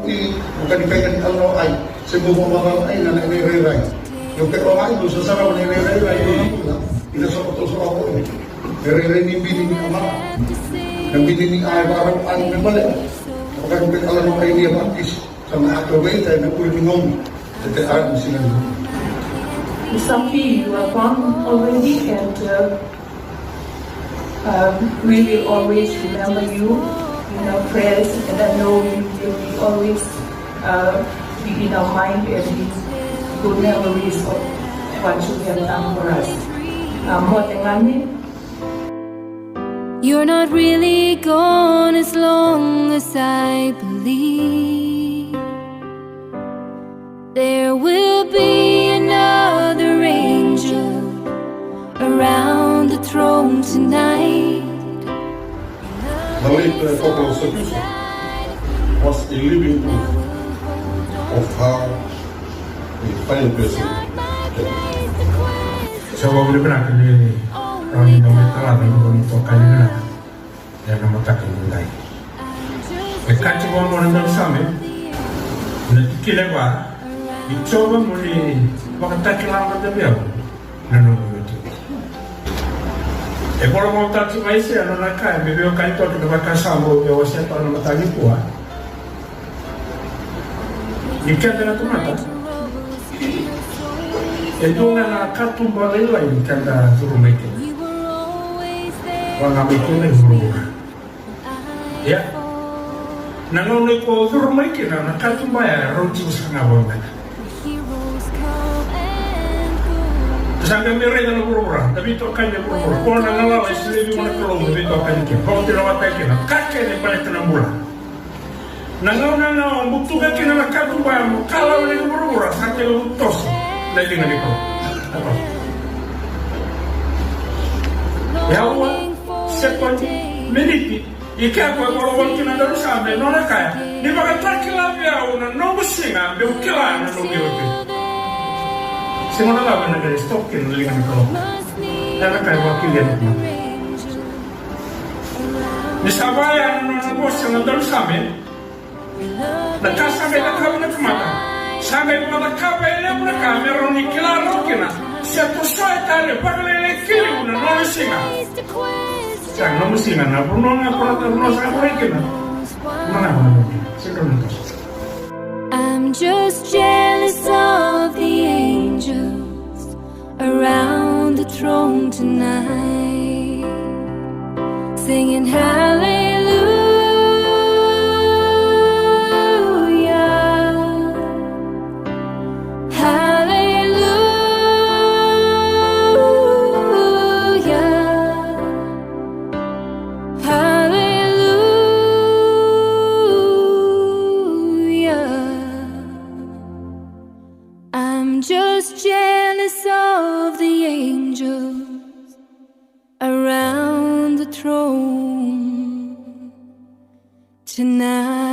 bukan dikaitkan kalau ay semua mga ay na nire-ray. Yung pero ay doon sa sarap nire-ray doon ina sa oto sa ako eh. Nire-ray ni bini ni ama. Nang bini ni ay parang ano na balik. Kapag kita alam ng ay niya bakis sa mga akaway tayo na kulingong tetaan sila. Saki, you are gone already, and we will always remember you in our prayers, and I know you will be always be in our mind every good memories of what you have done for us. You're not really gone as long as I believe. There will be another angel around the throne tonight. The late Tata Kiusa was a living proof of how a fine person can be. So, we will not be running on the travel going to Canada and I'm attacking the night. The country one more than summit, the Kilewa. Icoba muli makataki lama tabia nanu yote. E bora montati maisi anonaka bebe okaito kibakasambo ya waseto na matagi kwa. Nikenda na tumata. Edunga na katumba lela nikenda zurumeke. Wanga mikune zurumeka. Ya. Nanone ko zurumeke na katumba ya roti usanga bonga. Sampai mereka nak berurang, tapi tu akan dia berurang. Kalau nak ngalau, istri mana kalau tapi tu akan dia. Kalau tidak watai kena, kakek ni paling tenang bulan. Nangau, bukti kakek nak katu bayam. Kalau dia berurang, kakek lu tos lagi nak dikau. Apa? Ya Allah, sekon meniti. Ikan aku kalau waktu nak darus sampai nona kaya. Ni bagai terkilah dia, nona singa, berukilah nona beruki. Semua orang nak dari stokin dengan kalau, dan akan wakil yang itu. Di Sabaya nona bos yang terus sampai, dan sampai nak kau nak mata, sampai mata kau ini pun kami orang ikhlas rokina, satu soal tadi, pakai lekir nona singa, jangan nona singa, nak nona sangat lekir, mana mana, sekarang itu. I'm just jealous of the angels around the throne tonight, singing hallelujah, hallelujah, hallelujah. I'm just jealous of the angels around the throne tonight.